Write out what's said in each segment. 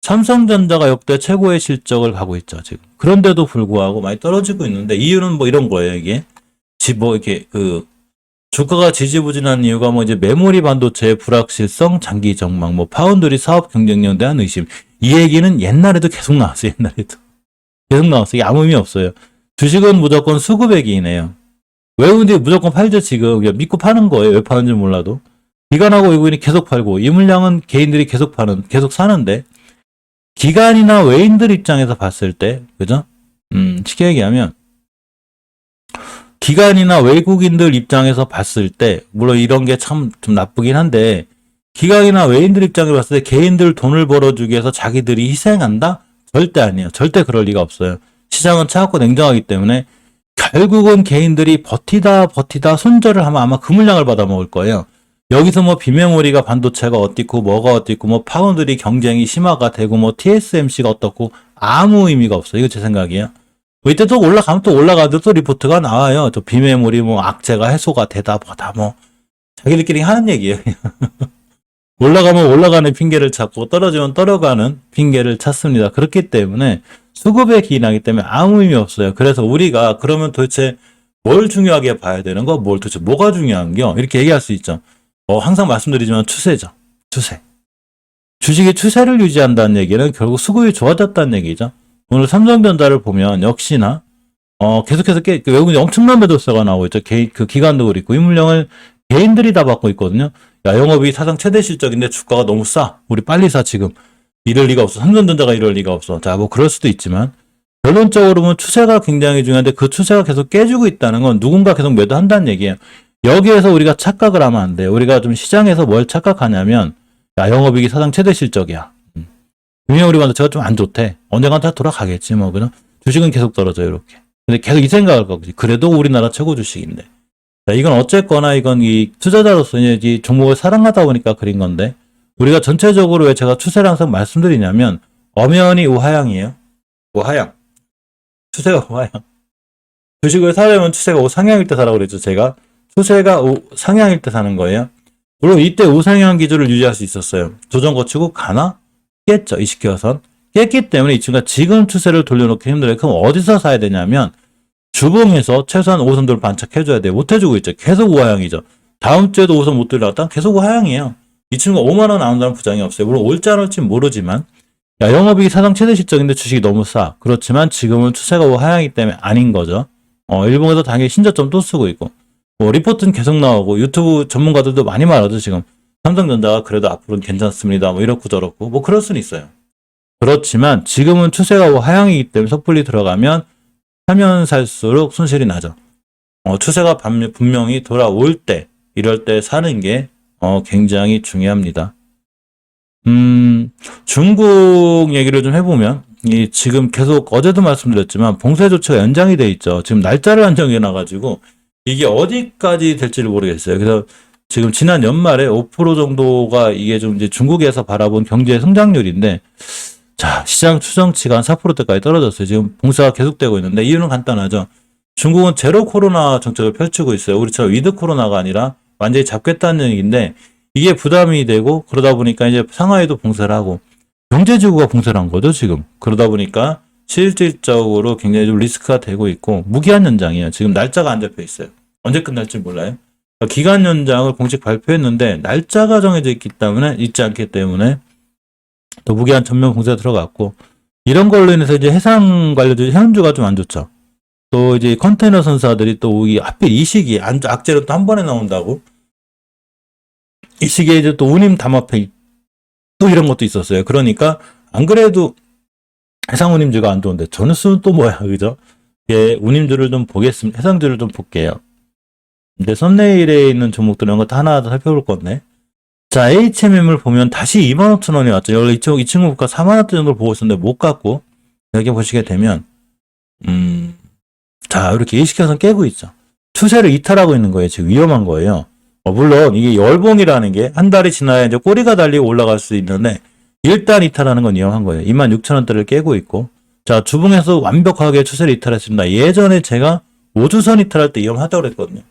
삼성전자가 역대 최고의 실적을 가고 있죠, 지금. 그런데도 불구하고 많이 떨어지고 있는데, 이유는 뭐 이런 거예요, 이게. 이렇게, 주가가 지지부진한 이유가 뭐 이제 메모리 반도체의 불확실성, 장기 전망, 뭐 파운드리 사업 경쟁력에 대한 의심. 이 얘기는 옛날에도 계속 나왔어요, 옛날에도. 계속 나왔어요. 이게 아무 의미 없어요. 주식은 무조건 수급액이네요. 외국인들이 무조건 팔죠, 지금. 그냥 믿고 파는 거예요. 왜 파는지 몰라도. 기관하고 외국인이 계속 팔고, 이 물량은 개인들이 계속 계속 사는데, 기관이나 외인들 입장에서 봤을 때, 그죠? 쉽게 얘기하면, 기관이나 외국인들 입장에서 봤을 때, 물론 이런 게 참 좀 나쁘긴 한데, 기관이나 외인들 입장에서 봤을 때 개인들 돈을 벌어주기 위해서 자기들이 희생한다? 절대 아니에요. 절대 그럴 리가 없어요. 시장은 차갑고 냉정하기 때문에 결국은 개인들이 버티다 손절을 하면 아마 그 물량을 받아 먹을 거예요. 여기서 뭐 비메모리가 반도체가 어떻고 뭐가 어떻고 뭐 파운드리 경쟁이 심화가 되고 뭐 TSMC가 어떻고 아무 의미가 없어요. 이거 제 생각이에요. 뭐 이때 또 올라가면 또 올라가도 또 리포트가 나와요. 저 비메모리 뭐 악재가 해소가 되다 뭐다 뭐 자기들끼리 하는 얘기예요. 올라가면 올라가는 핑계를 찾고 떨어지면 떨어가는 핑계를 찾습니다. 그렇기 때문에 수급에 기인하기 때문에 아무 의미 없어요. 그래서 우리가 그러면 도대체 뭘 중요하게 봐야 되는 거? 뭘 도대체 뭐가 중요한겨? 이렇게 얘기할 수 있죠. 항상 말씀드리지만 추세죠. 추세. 주식의 추세를 유지한다는 얘기는 결국 수급이 좋아졌다는 얘기죠. 오늘 삼성전자를 보면 역시나 계속해서 외국인이 엄청난 매도세가 나오고 있죠. 그 기관도 그렇고 이 물량을 개인들이 다 받고 있거든요. 야, 영업이 사상 최대 실적인데 주가가 너무 싸. 우리 빨리 사 지금. 이럴 리가 없어. 삼성전자가 이럴 리가 없어. 자, 뭐 그럴 수도 있지만 결론적으로 보면 추세가 굉장히 중요한데 그 추세가 계속 깨지고 있다는 건 누군가 계속 매도한다는 얘기예요. 여기에서 우리가 착각을 하면 안 돼요. 우리가 좀 시장에서 뭘 착각하냐면 야, 영업이익이 사상 최대 실적이야. 금융우리 반도체가 좀 안 좋대. 언젠간 다 돌아가겠지 뭐. 그냥 주식은 계속 떨어져요. 이렇게. 근데 계속 이 생각을 갖고 있지. 그래도 우리나라 최고 주식인데. 자, 이건 어쨌거나 이건 이 투자자로서 이 종목을 사랑하다 보니까 그린 건데 우리가 전체적으로 왜 제가 추세를 항상 말씀드리냐면 엄연히 우하향이에요. 우하향. 추세가 우하향. 주식을 사려면 추세가 우상향일 때 사라고 그랬죠. 제가 추세가 상향일 때 사는 거예요. 물론 이때 우상향 기조를 유지할 수 있었어요. 조정 거치고 가나? 깼죠. 20개선. 깼기 때문에 이 친구가 지금 추세를 돌려놓기 힘들어요. 그럼 어디서 사야 되냐면 주봉에서 최소한 5선도를 반착해줘야 돼요. 못해주고 있죠. 계속 우하향이죠. 다음 주에도 5선 못 들어갔다? 계속 우하향이에요. 이 친구가 5만원 나온다는 부장이 없어요. 물론 올지 안 올지 모르지만 야, 영업이익이 사상 최대 실적인데 주식이 너무 싸. 그렇지만 지금은 추세가 우하향이기 때문에 아닌 거죠. 일본에서 당연히 신저점 또 쓰고 있고 뭐 리포트는 계속 나오고 유튜브 전문가들도 많이 말하죠. 지금 삼성전자가 그래도 앞으로는 괜찮습니다. 뭐 이렇고 저렇고 뭐 그럴 수는 있어요. 그렇지만 지금은 추세가 우하향이기 때문에 섣불리 들어가면 사면 살수록 손실이 나죠. 추세가 분명히 돌아올 때, 이럴 때 사는 게 굉장히 중요합니다. 중국 얘기를 좀 해보면 지금 계속 어제도 말씀드렸지만 봉쇄 조치가 연장이 돼 있죠. 지금 날짜를 한정해 놔가지고 이게 어디까지 될지를 모르겠어요. 그래서 지금 지난 연말에 5% 정도가 이게 좀 이제 중국에서 바라본 경제 성장률인데 자, 시장 추정치가 한 4%대까지 떨어졌어요. 지금 봉쇄가 계속되고 있는데 이유는 간단하죠. 중국은 제로 코로나 정책을 펼치고 있어요. 우리처럼 위드 코로나가 아니라 완전히 잡겠다는 얘기인데 이게 부담이 되고 그러다 보니까 이제 상하이도 봉쇄를 하고 경제지구가 봉쇄를 한 거죠, 지금. 그러다 보니까 실질적으로 굉장히 좀 리스크가 되고 있고 무기한 연장이에요. 지금 날짜가 안 잡혀 있어요. 언제 끝날지 몰라요. 기간 연장을 공식 발표했는데 날짜가 정해져 있지 않기 때문에 또 무기한 전면 봉쇄가 들어갔고 이런 걸로 인해서 이제 해상 관련주 해운주가 좀 안 좋죠. 또 이제 컨테이너 선사들이 또 하필 이 시기에 악재로 또 한 번에 나온다고 이 시기에 이제 또 운임 담합회 또 이런 것도 있었어요. 그러니까 안 그래도 해상 운임주가 안 좋은데 전수는 또 뭐야, 그죠? 예, 운임주를 좀 보겠습니다. 해상주를 좀 볼게요. 근데 썸네일에 있는 종목들 이런 것도 하나 살펴볼 건데. 자, HMM을 보면 다시 25,000원이 왔죠. 원래 이 친구 물가 4만원대 정도를 보고 있었는데 못 갔고, 여기 보시게 되면, 자, 이렇게 일시켜서 깨고 있죠. 추세를 이탈하고 있는 거예요. 지금 위험한 거예요. 물론 이게 열봉이라는 게 한 달이 지나야 이제 꼬리가 달리고 올라갈 수 있는데, 일단 이탈하는 건 위험한 거예요. 26,000원대를 깨고 있고, 자, 주봉에서 완벽하게 추세를 이탈했습니다. 예전에 제가 5주선 이탈할 때 위험하다고 그랬거든요.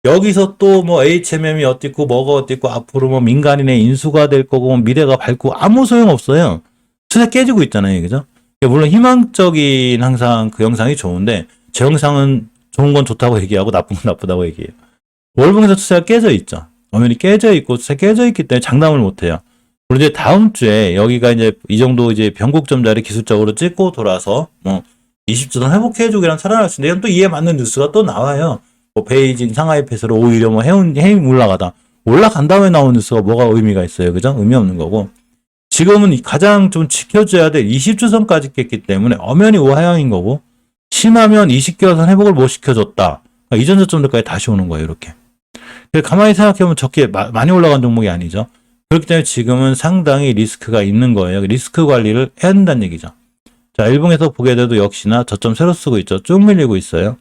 여기서 또 뭐 HMM이 어땠고 뭐가 어땠고 앞으로 뭐 민간인의 인수가 될 거고 뭐 미래가 밝고 아무 소용 없어요. 추세 깨지고 있잖아요. 그죠? 물론 희망적인 항상 그 영상이 좋은데 제 영상은 좋은 건 좋다고 얘기하고 나쁜 건 나쁘다고 얘기해요. 월봉에서 추세가 깨져 있죠. 엄연히 깨져 있고 추세 깨져 있기 때문에 장담을 못 해요. 그리고 이제 다음 주에 여기가 이제 이 정도 이제 변곡점 자리 기술적으로 찍고 돌아서 뭐 20주선 회복해주기랑 살아날 수 있는데 이건 또 이에 맞는 뉴스가 또 나와요. 뭐 베이징 상하이 패스로 오히려 뭐 해임 올라가다. 올라간 다음에 나온 뉴스가 뭐가 의미가 있어요. 그죠? 의미 없는 거고. 지금은 가장 좀 지켜줘야 될 20주선까지 깼기 때문에 엄연히 우하향인 거고, 심하면 20개월선 회복을 못 시켜줬다. 그러니까 이전 저점들까지 다시 오는 거예요. 이렇게. 가만히 생각해보면 적게 많이 올라간 종목이 아니죠. 그렇기 때문에 지금은 상당히 리스크가 있는 거예요. 리스크 관리를 해야 된다는 얘기죠. 자, 일봉에서 보게 돼도 역시나 저점 새로 쓰고 있죠. 쭉 밀리고 있어요.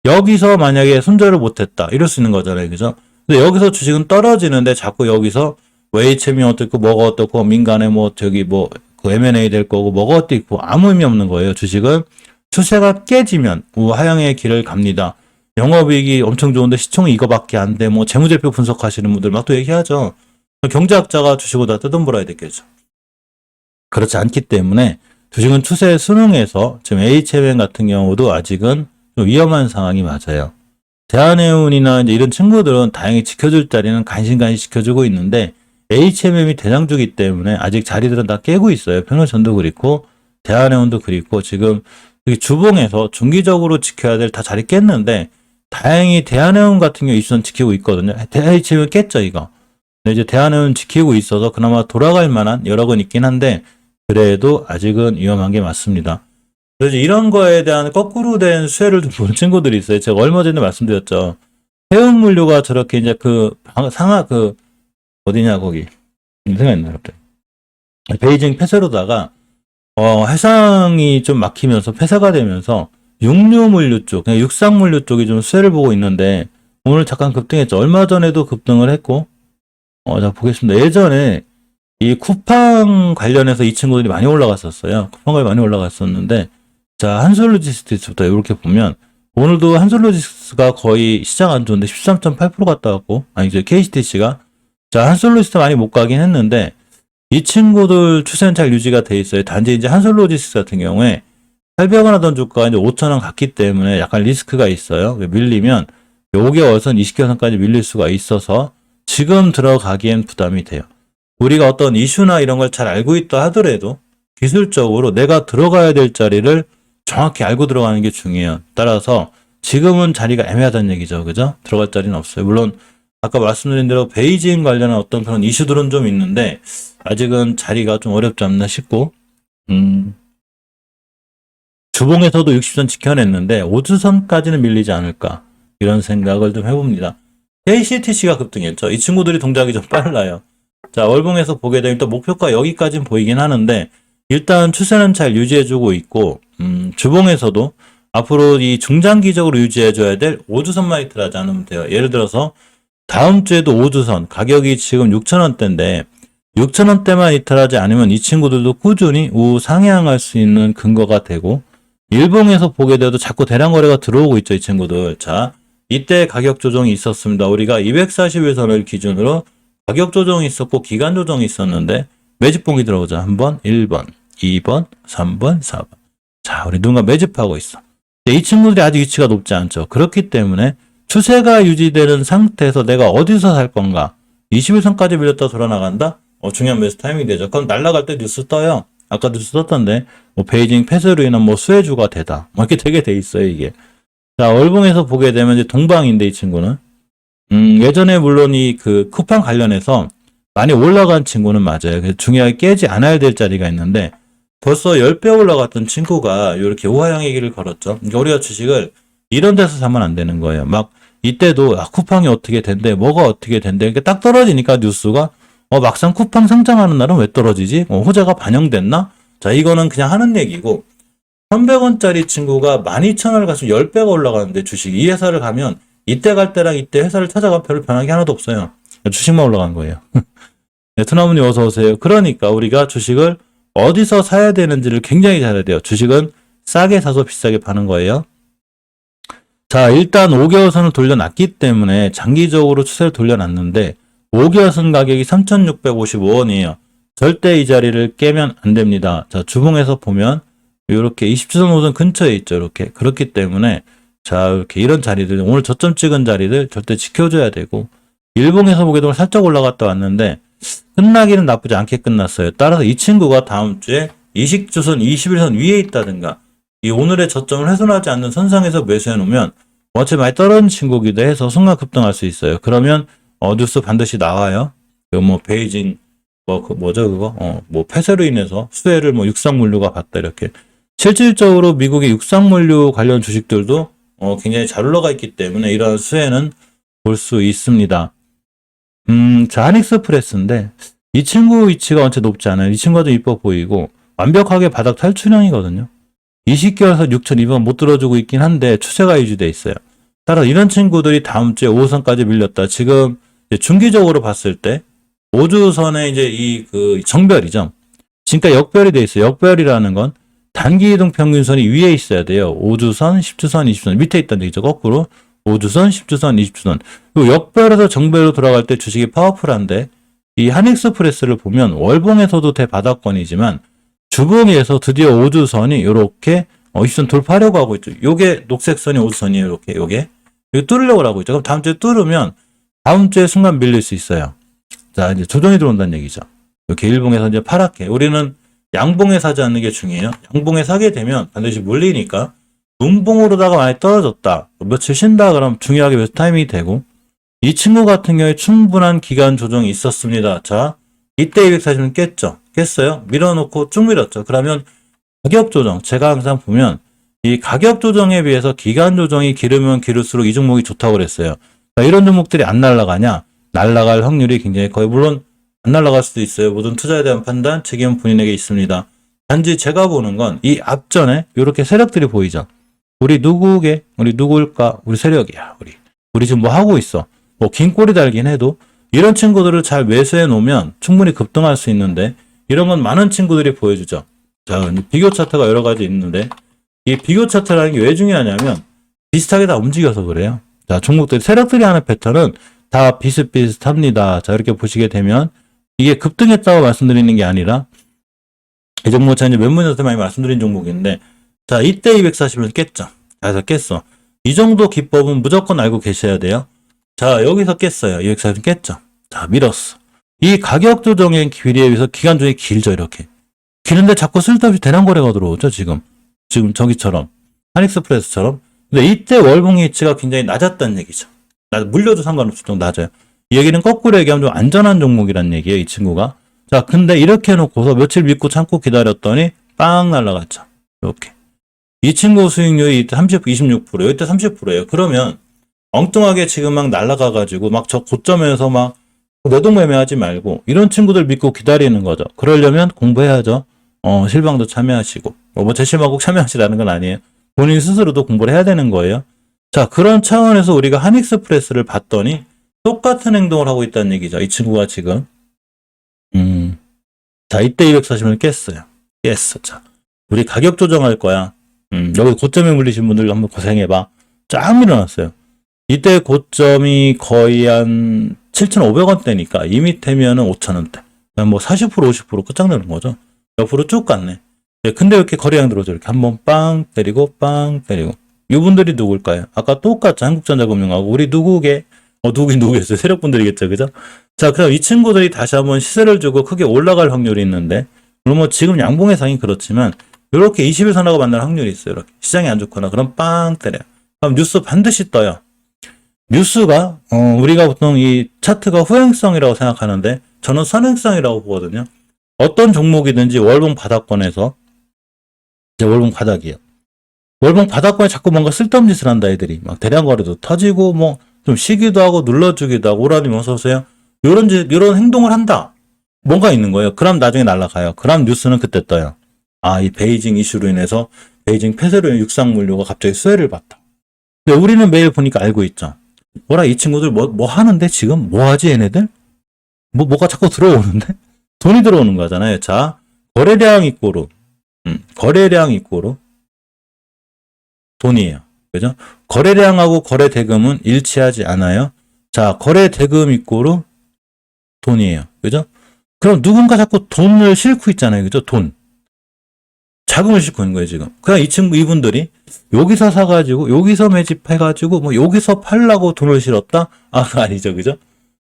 여기서 만약에 손절을 못했다. 이럴 수 있는 거잖아요. 그죠? 근데 여기서 주식은 떨어지는데 자꾸 여기서 HM이 어떻고 뭐가 어떻고 민간에 뭐 저기 뭐 그 M&A 될 거고 뭐가 어떻고 아무 의미 없는 거예요. 주식은 추세가 깨지면 우하향의 길을 갑니다. 영업이익이 엄청 좋은데 시총이 이거밖에 안 돼. 뭐 재무제표 분석하시는 분들 막 또 얘기하죠. 경제학자가 주식보다 뜯어물어야 됐겠죠. 그렇지 않기 때문에 주식은 추세에 순응해서 지금 HMN 같은 경우도 아직은 좀 위험한 상황이 맞아요. 대한해운이나 이제 이런 친구들은 다행히 지켜줄 자리는 간신간신 지켜주고 있는데 HMM이 대장주기 때문에 아직 자리들은 다 깨고 있어요. 평균선도 그렇고 대한해운도 그렇고 지금 주봉에서 중기적으로 지켜야 될 다 자리 깼는데 다행히 대한해운 같은 경우 이수선 지키고 있거든요. HMM 깼죠 이거. 근데 이제 대한해운 지키고 있어서 그나마 돌아갈 만한 여러 건 있긴 한데 그래도 아직은 위험한 게 맞습니다. 그래서 이런 거에 대한 거꾸로 된 수혜를 좀 보는 친구들이 있어요. 제가 얼마 전에 말씀드렸죠. 해운물류가 저렇게 이제 어디냐 거기 생각했나 갑자기 베이징 폐쇄로다가 해상이 좀 막히면서 폐쇄가 되면서 육류물류 쪽, 그냥 육상물류 쪽이 좀 수혜를 보고 있는데 오늘 잠깐 급등했죠. 얼마 전에도 급등을 했고 자 보겠습니다. 예전에 이 쿠팡 관련해서 이 친구들이 많이 올라갔었어요. 쿠팡이 많이 올라갔었는데 자 한솔로지스트부터 이렇게 보면 오늘도 한솔로지스트가 거의 시장 안 좋은데 13.8% 갔다 왔고 아니죠 KCTC가 자, 한솔로지스트 많이 못 가긴 했는데, 이 친구들 추세는 잘 유지가 돼 있어요. 단지 이제 한솔로지스트 같은 경우에 800원 하던 주가가 이제 5,000원 갔기 때문에 약간 리스크가 있어요. 밀리면 5개월선, 20개월선까지 밀릴 수가 있어서 지금 들어가기엔 부담이 돼요. 우리가 어떤 이슈나 이런 걸 잘 알고 있다 하더라도 기술적으로 내가 들어가야 될 자리를 정확히 알고 들어가는 게 중요해요. 따라서 지금은 자리가 애매하다는 얘기죠. 그죠? 들어갈 자리는 없어요. 물론 아까 말씀드린 대로 베이징 관련한 어떤 그런 이슈들은 좀 있는데 아직은 자리가 좀 어렵지 않나 싶고 주봉에서도 60선 지켜냈는데 5주선까지는 밀리지 않을까 이런 생각을 좀 해봅니다. KCTC가 급등했죠. 이 친구들이 동작이 좀 빨라요. 자 월봉에서 보게 되면 또 목표가 여기까지는 보이긴 하는데 일단 추세는 잘 유지해주고 있고 주봉에서도 앞으로 이 중장기적으로 유지해줘야 될 5주선만 이틀하지 않으면 돼요. 예를 들어서 다음 주에도 5주선 가격이 지금 6,000원대인데 6,000원대만 이탈하지 않으면 이 친구들도 꾸준히 우상향할 수 있는 근거가 되고 일봉에서 보게 돼도 자꾸 대량 거래가 들어오고 있죠. 이 친구들. 자, 이때 가격 조정이 있었습니다. 우리가 240일선을 기준으로 가격 조정이 있었고 기간 조정이 있었는데 매집봉이 들어오자. 한번 1번, 2번, 3번, 4번. 자, 우리 누군가 매집하고 있어. 이 친구들이 아직 위치가 높지 않죠. 그렇기 때문에 추세가 유지되는 상태에서 내가 어디서 살 건가? 21선까지 밀렸다 돌아나간다? 중요한 매수 타이밍이 되죠. 그럼 날아갈 때 뉴스 떠요. 아까 뉴스 떴던데, 베이징 폐쇄로 인한 수혜주가 되다. 이렇게 되게 돼 있어요, 이게. 자, 월봉에서 보게 되면 이제 동방인데, 이 친구는. 예전에 물론 쿠팡 관련해서 많이 올라간 친구는 맞아요. 그래서 중요하게 깨지 않아야 될 자리가 있는데, 벌써 10배 올라갔던 친구가 이렇게 우하향의 길을 걸었죠. 그러니까 우리가 주식을 이런 데서 사면 안 되는 거예요. 막 이때도 쿠팡이 어떻게 된대, 뭐가 어떻게 된대. 이렇게 딱 떨어지니까 뉴스가 막상 쿠팡 상장하는 날은 왜 떨어지지? 호재가 반영됐나? 자, 이거는 그냥 하는 얘기고 1,100원짜리 친구가 12,000원을 갔으면 10배가 올라가는데 주식 이 회사를 가면 이때 갈 때랑 이때 회사를 찾아가 별로 변한 게 하나도 없어요. 주식만 올라간 거예요. 네, 트나무님 어서 오세요. 그러니까 우리가 주식을 어디서 사야 되는지를 굉장히 잘 해야 돼요. 주식은 싸게 사서 비싸게 파는 거예요. 자, 일단 5개월선을 돌려놨기 때문에 장기적으로 추세를 돌려놨는데 5개월선 가격이 3,655원이에요. 절대 이 자리를 깨면 안 됩니다. 자, 주봉에서 보면 이렇게 20주선 5선 근처에 있죠. 이렇게. 그렇기 때문에 자, 이렇게 이런 자리들, 오늘 저점 찍은 자리들 절대 지켜줘야 되고, 일봉에서 보기에도 살짝 올라갔다 왔는데 끝나기는 나쁘지 않게 끝났어요. 따라서 이 친구가 다음 주에 이식주선 21선 위에 있다든가 이 오늘의 저점을 훼손하지 않는 선상에서 매수해 놓으면 어차피 많이 떨어진 친구기도 해서 순간 급등할 수 있어요. 그러면 뉴스 반드시 나와요. 뭐 베이징 뭐죠 그거 뭐 폐쇄로 인해서 수혜를 뭐 육상물류가 봤다 이렇게. 실질적으로 미국의 육상물류 관련 주식들도 굉장히 잘 올라가 있기 때문에 이러한 수혜는 볼 수 있습니다. 자, 한익스프레스인데 이 친구 위치가 원체 높지 않아요. 이 친구가 좀 이뻐 보이고 완벽하게 바닥 탈출형이거든요. 20개월에서 6,200원 못 들어주고 있긴 한데 추세가 유지돼 있어요. 따라 이런 친구들이 다음 주에 5호선까지 밀렸다. 지금 중기적으로 봤을 때 5주선의 이제 그 정별이죠. 지금까지 역별이 돼 있어요. 역별이라는 건 단기 이동 평균선이 위에 있어야 돼요. 5주선, 10주선, 20주선 밑에 있다는 얘기죠. 거꾸로 5주선, 10주선, 20주선. 그 역별에서 정별로 돌아갈 때 주식이 파워풀한데 이 한익스프레스를 보면 월봉에서도 대바닥권이지만 주봉에서 드디어 5주선이 이렇게 20선 돌파하려고 하고 있죠. 요게 녹색선이 5주선이에요. 이렇게 요게 뚫으려고 하고 있죠. 그럼 다음 주에 뚫으면 다음 주에 순간 밀릴 수 있어요. 자, 이제 조정이 들어온다는 얘기죠. 이렇게 일봉에서 이제 파랗게 우리는 양봉에 사지 않는 게 중요해요. 양봉에 사게 되면 반드시 물리니까 음봉으로다가 많이 떨어졌다. 며칠 쉰다 그러면 중요하게 매수 타이밍이 되고 이 친구 같은 경우에 충분한 기간 조정이 있었습니다. 자, 이때 240은 깼죠. 깼어요. 밀어놓고 쭉 밀었죠. 그러면 가격 조정, 제가 항상 보면 이 가격 조정에 비해서 기간 조정이 길으면 길을수록 이 종목이 좋다고 그랬어요. 자, 이런 종목들이 안 날아가냐? 날아갈 확률이 굉장히 거의 물론 안 날아갈 수도 있어요. 모든 투자에 대한 판단, 책임은 본인에게 있습니다. 단지 제가 보는 건 이 앞전에 이렇게 세력들이 보이죠. 우리 누구일까? 우리 세력이야. 우리 지금 뭐 하고 있어? 뭐 긴 꼬리 달긴 해도 이런 친구들을 잘 매수해 놓으면 충분히 급등할 수 있는데 이런 건 많은 친구들이 보여주죠. 자, 비교 차트가 여러 가지 있는데 이 비교 차트라는 게 왜 중요하냐면 비슷하게 다 움직여서 그래요. 자, 종목들 세력들이 하는 패턴은 다 비슷비슷합니다. 자, 이렇게 보시게 되면 이게 급등했다고 말씀드리는 게 아니라 이 종목 제가 이제 몇 분에서 많이 말씀드린 종목인데 자, 이때 240을 깼죠. 자, 깼어. 이 정도 기법은 무조건 알고 계셔야 돼요. 자, 여기서 깼어요. 240을 깼죠. 자, 밀었어. 이 가격 조정의 길이에 비해서 기간 조정이 길죠, 이렇게. 기는데 자꾸 쓸데없이 대량 거래가 들어오죠, 지금 저기처럼. 한익스프레스처럼. 근데 이때 월봉 위치가 굉장히 낮았다는 얘기죠. 물려도 상관없을 정도 낮아요. 이 얘기는 거꾸로 얘기하면 좀 안전한 종목이란 얘기예요, 이 친구가. 자, 근데 이렇게 해놓고서 며칠 믿고 참고 기다렸더니 빵 날라갔죠. 이렇게. 이 친구 수익률이 이때 26%, 이때 30%예요. 그러면 엉뚱하게 지금 막 날라가가지고 막 저 고점에서 막 내동매매하지 말고 이런 친구들 믿고 기다리는 거죠. 그러려면 공부해야죠. 실방도 참여하시고 뭐 제실방 꼭 참여하시라는 건 아니에요. 본인 스스로도 공부를 해야 되는 거예요. 자, 그런 차원에서 우리가 한익스프레스를 봤더니 똑같은 행동을 하고 있다는 얘기죠. 이 친구가 지금 자, 이때 240을 깼어요. 깼어. 자, 우리 가격 조정할 거야. 여기 고점에 물리신 분들 한번 고생해봐. 쫙 밀어놨어요. 이때 고점이 거의 한 7,500원대니까 이 밑에면은 5,000원대. 뭐 40%, 50% 끝장내는 거죠. 옆으로 쭉 갔네. 근데 이렇게 거래량 들어오죠. 이렇게 한번 빵 때리고 빵 때리고. 이분들이 누굴까요? 아까 똑같죠. 한국전자금융하고 우리 누구겠어요? 세력분들이겠죠. 그죠? 자, 그럼 이 친구들이 다시 한번 시세를 주고 크게 올라갈 확률이 있는데 물론 뭐 지금 양봉의 상이 그렇지만 이렇게 20일선하고 만날 확률이 있어요. 이렇게 시장이 안 좋거나 그럼 빵 때려요. 그럼 뉴스 반드시 떠요. 뉴스가 우리가 보통 이 차트가 후행성이라고 생각하는데 저는 선행성이라고 보거든요. 어떤 종목이든지 월봉 바닥권에서 이제 월봉 바닥이에요. 월봉 바닥권에 자꾸 뭔가 쓸데없는 짓을 한다 애들이 막 대량 거래도 터지고 뭐 좀 쉬기도 하고 눌러주기도 하고 오라님 어서 오세요. 이런 행동을 한다. 뭔가 있는 거예요. 그럼 나중에 날아가요. 그럼 뉴스는 그때 떠요. 아, 이 베이징 이슈로 인해서 베이징 폐쇄로 인해 육상물류가 갑자기 수혜를 봤다. 근데 우리는 매일 보니까 알고 있죠. 뭐라 이 친구들 뭐 하는데 지금 뭐 하지 얘네들? 뭐가 자꾸 들어오는데? 돈이 들어오는 거잖아요. 자, 거래량 이꼬로 돈이에요. 그죠? 거래량하고 거래 대금은 일치하지 않아요. 자, 거래 대금 이꼬로 돈이에요. 그죠? 그럼 누군가 자꾸 돈을 싣고 있잖아요. 그죠? 돈. 자금을 싣고 있는 거예요, 지금. 그냥 이분들이 여기서 사가지고, 여기서 매집해가지고, 뭐, 여기서 팔라고 돈을 실었다? 아, 아니죠. 그죠?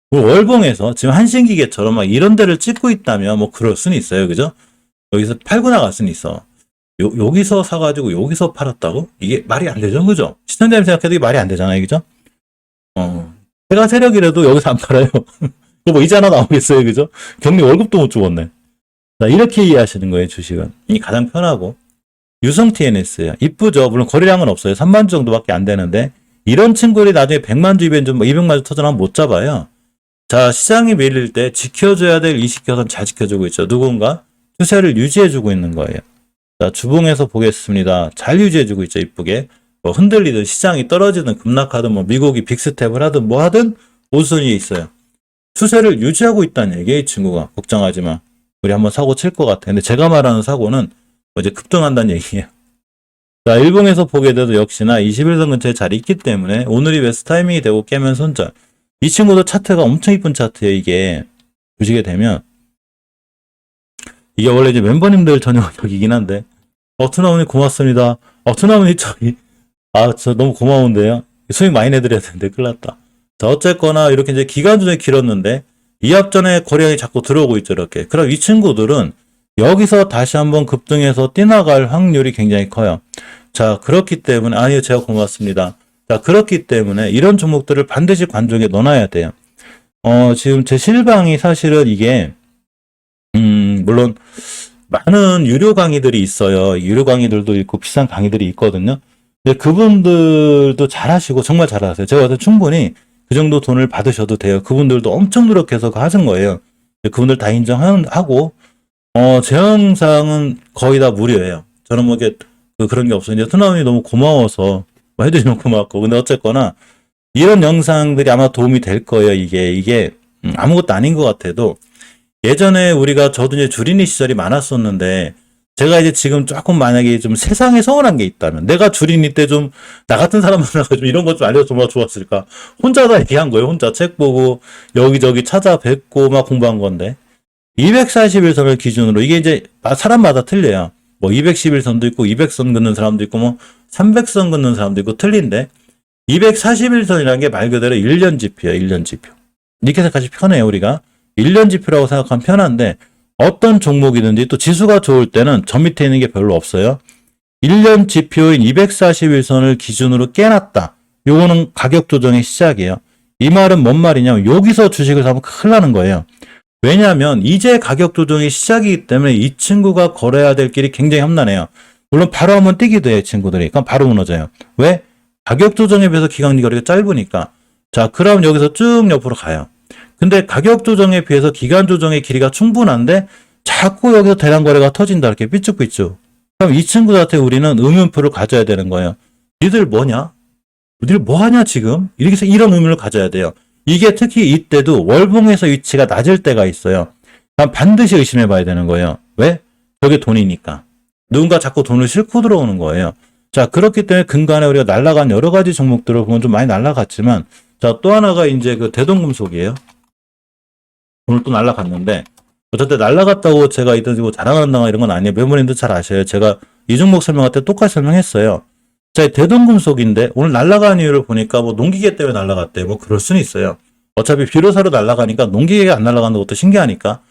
뭐 월봉에서 지금 한신기계처럼 막 이런 데를 찍고 있다면 뭐 그럴 수는 있어요. 그죠? 여기서 팔고 나갈 수는 있어. 여기서 사가지고 여기서 팔았다고? 이게 말이 안 되죠. 그죠? 시청자님 생각해도 이게 말이 안 되잖아요. 그죠? 제가 세력이라도 여기서 안 팔아요. 뭐 이자 하나 나오겠어요. 그죠? 경리 월급도 못 주겠네. 자, 이렇게 이해하시는 거예요. 주식은. 이 가장 편하고. 유성 TNS예요. 이쁘죠? 물론 거래량은 없어요. 3만 주 정도밖에 안 되는데 이런 친구들이 나중에 100만 주 이벤트, 뭐 200만 주 터져나면 못 잡아요. 자, 시장이 밀릴 때 지켜줘야 될 이식격은 잘 지켜주고 있죠. 누군가 추세를 유지해주고 있는 거예요. 자, 주봉에서 보겠습니다. 잘 유지해주고 있죠. 이쁘게. 뭐 흔들리든 시장이 떨어지든 급락하든 뭐 미국이 빅스텝을 하든 뭐 하든 우선위에 있어요. 추세를 유지하고 있다는 얘기예요. 이 친구가. 걱정하지 마. 우리 한번 사고 칠 것 같아. 근데 제가 말하는 사고는 이제 급등한다는 얘기예요. 자, 일봉에서 보게 돼도 역시나 21선 근처에 잘 있기 때문에 오늘이 베스트 타이밍이 되고 깨면 손절. 이 친구도 차트가 엄청 이쁜 차트예요. 이게 보시게 되면 이게 원래 이제 멤버님들 전용격이긴 한데 투나오님 고맙습니다. 투나오님 저 너무 고마운데요. 수익 많이 내드려야 되는데 큰일 났다. 자, 어쨌거나 이렇게 이제 기간 조정이 길었는데 이합전에 거래량이 자꾸 들어오고 있죠. 이렇게. 그럼 이 친구들은 여기서 다시 한번 급등해서 뛰어나갈 확률이 굉장히 커요. 자, 그렇기 때문에 아니요, 제가 고맙습니다. 자, 그렇기 때문에 이런 종목들을 반드시 관종에 넣어놔야 돼요. 지금 제 실방이 사실은 이게 물론 많은 유료 강의들이 있어요. 유료 강의들도 있고 비싼 강의들이 있거든요. 근데 그분들도 잘하시고 정말 잘하세요. 제가 봐도 충분히 그 정도 돈을 받으셔도 돼요. 그분들도 엄청 노력해서 하신 거예요. 그분들 다 인정하고 제 영상은 거의 다 무료예요. 저는 뭐 이게 그런 게 없어요. 이제 투나운이 너무 고마워서 뭐 해주시면 고맙고. 근데 어쨌거나 이런 영상들이 아마 도움이 될 거예요. 이게 아무것도 아닌 것 같아도 예전에 저도 이제 주린이 시절이 많았었는데 제가 이제 지금 조금 만약에 좀 세상에 서운한 게 있다면 내가 주린이 때 좀 나 같은 사람 만나가지고 이런 것 좀 알려주면 좋았을까. 혼자 다 얘기한 거예요. 혼자 책 보고 여기저기 찾아뵙고 막 공부한 건데 241선을 기준으로 이게 이제 사람마다 틀려요. 뭐 211선도 있고 200선 긋는 사람도 있고 뭐 300선 긋는 사람도 있고 틀린데 241선이라는 게 말 그대로 1년 지표예요. 1년 지표. 이렇게 생각하시 편해요. 우리가 1년 지표라고 생각하면 편한데 어떤 종목이든지 또 지수가 좋을 때는 저 밑에 있는 게 별로 없어요. 1년 지표인 241선을 기준으로 깨놨다. 요거는 가격 조정의 시작이에요. 이 말은 뭔 말이냐면 여기서 주식을 사면 큰일 나는 거예요. 왜냐하면 이제 가격 조정이 시작이기 때문에 이 친구가 걸어야 될 길이 굉장히 험난해요. 물론 바로 한번 뛰기도 해요. 친구들이. 그럼 바로 무너져요. 왜? 가격 조정에 비해서 기간이 거리가 짧으니까. 자, 그럼 여기서 쭉 옆으로 가요. 근데 가격 조정에 비해서 기간 조정의 길이가 충분한데 자꾸 여기서 대량 거래가 터진다. 이렇게 삐쭉삐쭉. 그럼 이 친구들한테 우리는 의문표를 가져야 되는 거예요. 니들 뭐냐? 니들 뭐하냐 지금? 이렇게 해서 이런 의문을 가져야 돼요. 이게 특히 이때도 월봉에서 위치가 낮을 때가 있어요. 그럼 반드시 의심해 봐야 되는 거예요. 왜? 저게 돈이니까. 누군가 자꾸 돈을 싣고 들어오는 거예요. 자, 그렇기 때문에 근간에 우리가 날아간 여러 가지 종목들을 보면 좀 많이 날아갔지만 자, 또 하나가 이제 그 대동금속이에요. 오늘 또 날아갔는데 어쨌든 날아갔다고 제가 이런 자랑한다거나 이런 건 아니에요. 멤버님도 잘 아셔요. 제가 이 종목 설명할 때 똑같이 설명했어요. 자, 대동금속인데 오늘 날아간 이유를 보니까 뭐 농기계 때문에 날아갔대. 뭐 그럴 수는 있어요. 어차피 비료사로 날아가니까 농기계가 안 날아가는 것도 신기하니까.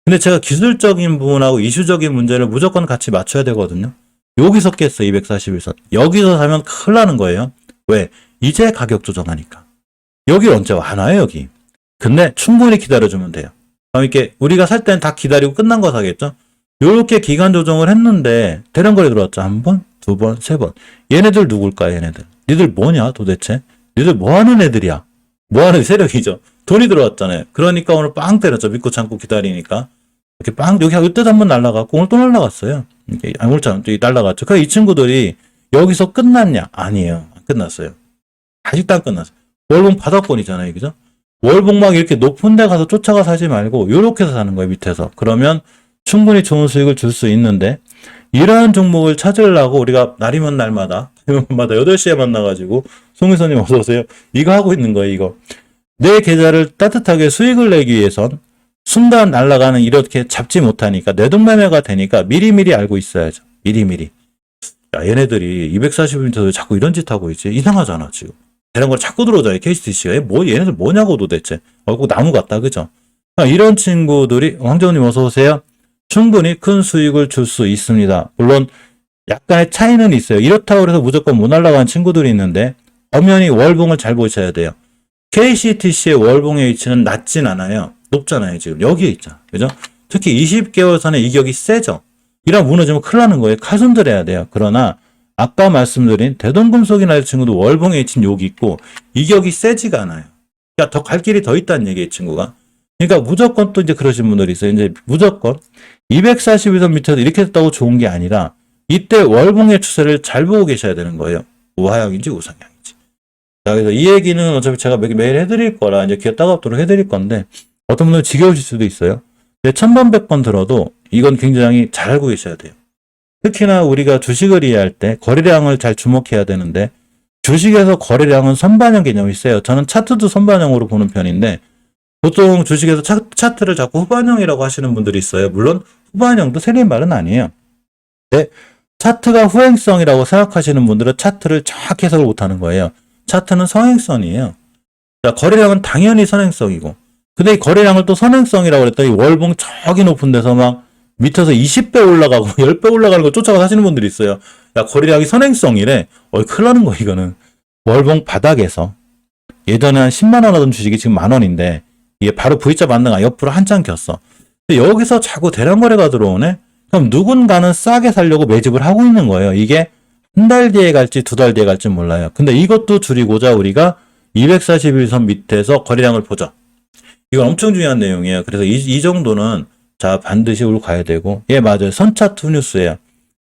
근데 제가 기술적인 부분하고 이슈적인 문제를 무조건 같이 맞춰야 되거든요. 여기서 깼어. 241선. 여기서 사면 큰일 나는 거예요. 왜? 이제 가격 조정하니까. 여기 언제 와나요 여기. 근데 충분히 기다려주면 돼요. 그럼 이렇게 우리가 살 때는 다 기다리고 끝난 거 사겠죠? 요렇게 기간 조정을 했는데 대량 거래 들어왔죠. 한 번, 두 번, 세 번. 얘네들 누굴까 얘네들. 니들 뭐냐 도대체? 니들 뭐 하는 애들이야? 뭐 하는 세력이죠? 돈이 들어왔잖아요. 그러니까 오늘 빵 때렸죠. 믿고 참고 기다리니까. 이렇게 빵, 여기 이때도 한번 날아갔고 오늘 또 날아갔어요. 이렇게, 오늘 참 날아갔죠. 그러니까 이 친구들이 여기서 끝났냐? 아니에요. 안 끝났어요. 아직도 안 끝났어요. 월봉 바닥권이잖아요. 그죠? 월봉 막 이렇게 높은 데 가서 쫓아가 사지 말고 요렇게 해서 사는 거예요. 밑에서. 그러면 충분히 좋은 수익을 줄 수 있는데 이러한 종목을 찾으려고 우리가 날이면 날마다 8시에 만나가지고 송희선님 어서오세요. 이거 하고 있는 거예요. 이거. 내 계좌를 따뜻하게 수익을 내기 위해선 순간 날아가는 이렇게 잡지 못하니까 뇌동매매가 되니까 미리미리 알고 있어야죠. 미리미리. 야, 얘네들이 240m 자꾸 이런 짓 하고 있지. 이상하잖아, 지금. 이런 걸 자꾸 들어오잖아요, KCTC가. 얘네들 뭐냐고 도대체. 꼭 나무 같다, 그죠? 이런 친구들이, 황정님 어서오세요. 충분히 큰 수익을 줄 수 있습니다. 물론, 약간의 차이는 있어요. 이렇다고 해서 무조건 못 날아가는 친구들이 있는데, 엄연히 월봉을 잘 보셔야 돼요. KCTC의 월봉의 위치는 낮진 않아요. 높잖아요, 지금. 여기에 있잖아. 그죠? 특히 20개월선의 이격이 세죠? 이랑 무너지면 큰일 나는 거예요. 칼손들해야 돼요. 그러나, 아까 말씀드린 대동금속이나 이 친구도 월봉의 위치는 여기 있고, 이격이 세지가 않아요. 그러니까 더 갈 길이 더 있다는 얘기예요, 이 친구가. 그러니까 무조건 또 이제 그러신 분들이 있어요. 이제 무조건 241선 밑에서 이렇게 됐다고 좋은 게 아니라, 이때 월봉의 추세를 잘 보고 계셔야 되는 거예요. 우하향인지 우상향인지. 자, 그래서 이 얘기는 어차피 제가 매일 해드릴 거라 이제 귀에 따갑도록 해드릴 건데, 어떤 분들은 지겨우실 수도 있어요. 1000번, 100번 들어도 이건 굉장히 잘 알고 계셔야 돼요. 특히나 우리가 주식을 이해할 때 거래량을 잘 주목해야 되는데, 주식에서 거래량은 선반영 개념이 세요. 저는 차트도 선반영으로 보는 편인데, 보통 주식에서 차트를 자꾸 후반영이라고 하시는 분들이 있어요. 물론 후반영도 틀린 말은 아니에요. 네, 차트가 후행성이라고 생각하시는 분들은 차트를 정확히 해석을 못하는 거예요. 차트는 선행선이에요. 자, 거래량은 당연히 선행성이고, 근데 이 거래량을 또 선행성이라고 그랬더니 월봉 저기 높은 데서 막 밑에서 20배 올라가고 10배 올라가는 거 쫓아가 사시는 분들이 있어요. 야, 거래량이 선행성이래. 큰일 나는 거 이거는. 월봉 바닥에서 예전에 한 10만 원 하던 주식이 지금 만 원인데, 이게 바로 V자 반등아 옆으로 한참 겼어. 근데 여기서 자꾸 대량 거래가 들어오네? 그럼 누군가는 싸게 살려고 매집을 하고 있는 거예요. 이게 한 달 뒤에 갈지 2달 뒤에 갈지 몰라요. 근데 이것도 줄이고자 우리가 241선 밑에서 거래량을 보죠. 이건 엄청 중요한 내용이에요. 그래서 이 정도는 자 반드시 우리 가야 되고, 예 맞아요. 선차트 뉴스예요.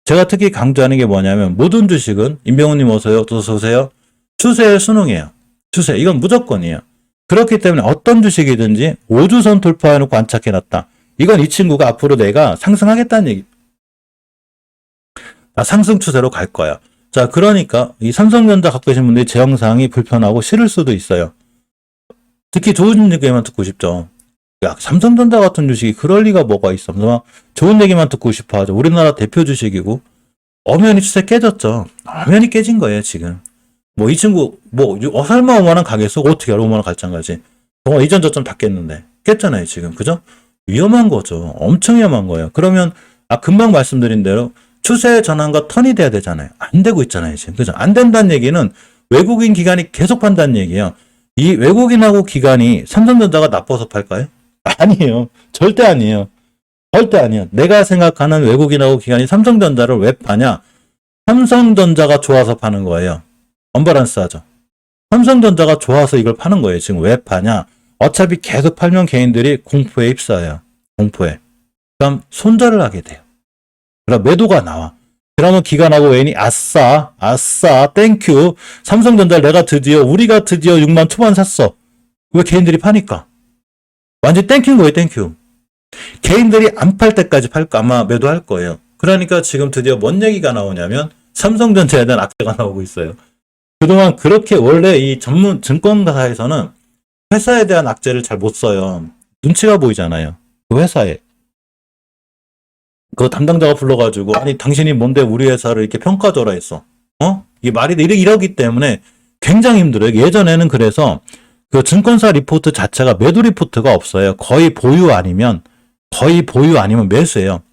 제가 특히 강조하는 게 뭐냐면 모든 주식은 임병훈님 어서 오세요. 추세에 순응해요. 추세 이건 무조건이에요. 그렇기 때문에 어떤 주식이든지 5주선 돌파해놓고 안착해놨다. 이건 이 친구가 앞으로 내가 상승하겠다는 얘기. 상승 추세로 갈 거야. 자, 그러니까 이 삼성전자 갖고 계신 분들이 제 영상이 불편하고 싫을 수도 있어요. 특히 좋은 얘기만 듣고 싶죠. 야, 삼성전자 같은 주식이 그럴 리가 뭐가 있어. 좋은 얘기만 듣고 싶어 하죠. 우리나라 대표 주식이고 엄연히 추세 깨졌죠. 엄연히 깨진 거예요, 지금. 이 친구 설마 5만 원 가겠어? 어떻게 알아? 5만 원 갈지 안 가지? 정말 이전 저점 다 깼는데. 깼잖아요, 지금. 그죠? 위험한 거죠. 엄청 위험한 거예요. 그러면 금방 말씀드린 대로 추세 전환과 턴이 돼야 되잖아요. 안 되고 있잖아요, 지금. 그죠? 안 된다는 얘기는 외국인 기관이 계속 판다는 얘기예요. 이 외국인하고 기관이 삼성전자가 나빠서 팔까요? 아니에요. 절대 아니에요. 절대 아니에요. 내가 생각하는 외국인하고 기관이 삼성전자를 왜 파냐? 삼성전자가 좋아서 파는 거예요. 언밸런스 하죠. 삼성전자가 좋아서 이걸 파는 거예요. 지금 왜 파냐? 어차피 계속 팔면 개인들이 공포에 휩싸여요. 공포에. 그럼 손절을 하게 돼요. 그럼 매도가 나와. 그러면 기관하고 외인이 아싸, 땡큐. 삼성전자를 우리가 드디어 6만 초반 샀어. 왜 개인들이 파니까? 완전 땡큐인 거예요, 땡큐. 개인들이 안 팔 때까지 아마 매도할 거예요. 그러니까 지금 드디어 뭔 얘기가 나오냐면 삼성전자에 대한 악재가 나오고 있어요. 그동안 그렇게 원래 이 전문 증권가에서는 회사에 대한 악재를 잘 못 써요. 눈치가 보이잖아요. 그 회사에. 그 담당자가 불러가지고 아니 당신이 뭔데 우리 회사를 이렇게 평가줘라 했어. 이게 말이 돼. 이러기 때문에 굉장히 힘들어요. 예전에는 그래서 그 증권사 리포트 자체가 매도 리포트가 없어요. 거의 보유 아니면 매수예요.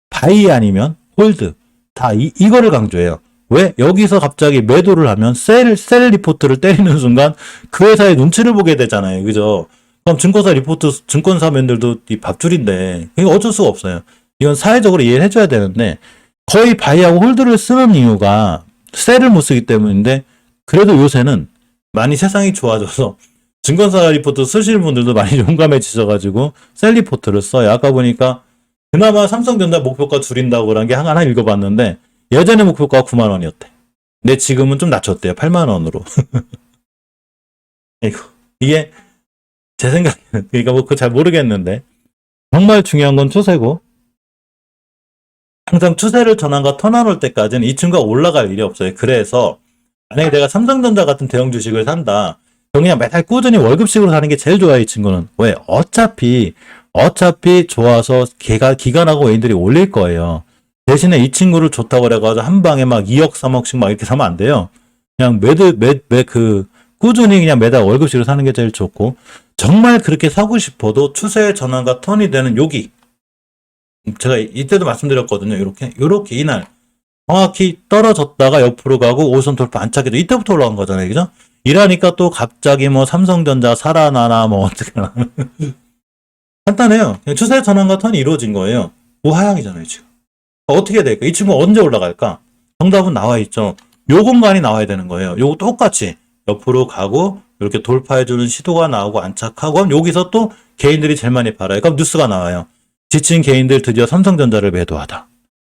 바이 아니면 홀드. 다 이거를 강조해요. 왜? 여기서 갑자기 매도를 하면 셀 리포트를 때리는 순간 그 회사의 눈치를 보게 되잖아요. 그죠? 그럼 증권사 리포트, 증권사면들도 이 밥줄인데, 이거 어쩔 수가 없어요. 이건 사회적으로 이해를 해줘야 되는데, 거의 바이하고 홀드를 쓰는 이유가 셀을 못 쓰기 때문인데, 그래도 요새는 많이 세상이 좋아져서 증권사 리포트 쓰시는 분들도 많이 용감해지셔가지고 셀 리포트를 써요. 아까 보니까 그나마 삼성전자 목표가 줄인다고 그런 게 하나 읽어봤는데, 예전에 목표가가 9만 원이었대. 근데 지금은 좀 낮췄대요. 8만 원으로. 이게 제 생각에는 그러니까 그거 잘 모르겠는데 정말 중요한 건 추세고, 항상 추세를 전환과 턴안 올 때까지는 이 친구가 올라갈 일이 없어요. 그래서 만약에 내가 삼성전자 같은 대형 주식을 산다. 그냥 매달 꾸준히 월급식으로 사는 게 제일 좋아요, 이 친구는. 왜? 어차피 어차피 좋아서 기가 나고 외인들이 올릴 거예요. 대신에 이 친구를 좋다고 그래가지고 한 방에 막 2억, 3억씩 막 이렇게 사면 안 돼요. 그냥 꾸준히 그냥 매달 월급씩으로 사는 게 제일 좋고, 정말 그렇게 사고 싶어도 추세의 전환과 턴이 되는 여기. 제가 이때도 말씀드렸거든요. 요렇게 이날. 정확히 떨어졌다가 옆으로 가고 5선 돌파 안 차게도 이때부터 올라간 거잖아요. 그죠? 이러니까 또 갑자기 뭐 삼성전자 살아나나 뭐 어떻게 하나. 간단해요. 그냥 추세 전환과 턴이 이루어진 거예요. 우하향이잖아요, 지금. 어떻게 될까? 이 친구 언제 올라갈까? 정답은 나와 있죠. 요 공간이 나와야 되는 거예요. 요거 똑같이 옆으로 가고 이렇게 돌파해주는 시도가 나오고 안착하고 하면 여기서 또 개인들이 제일 많이 팔아요. 그럼 뉴스가 나와요. 지친 개인들 드디어 삼성전자를 매도하다.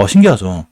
신기하죠.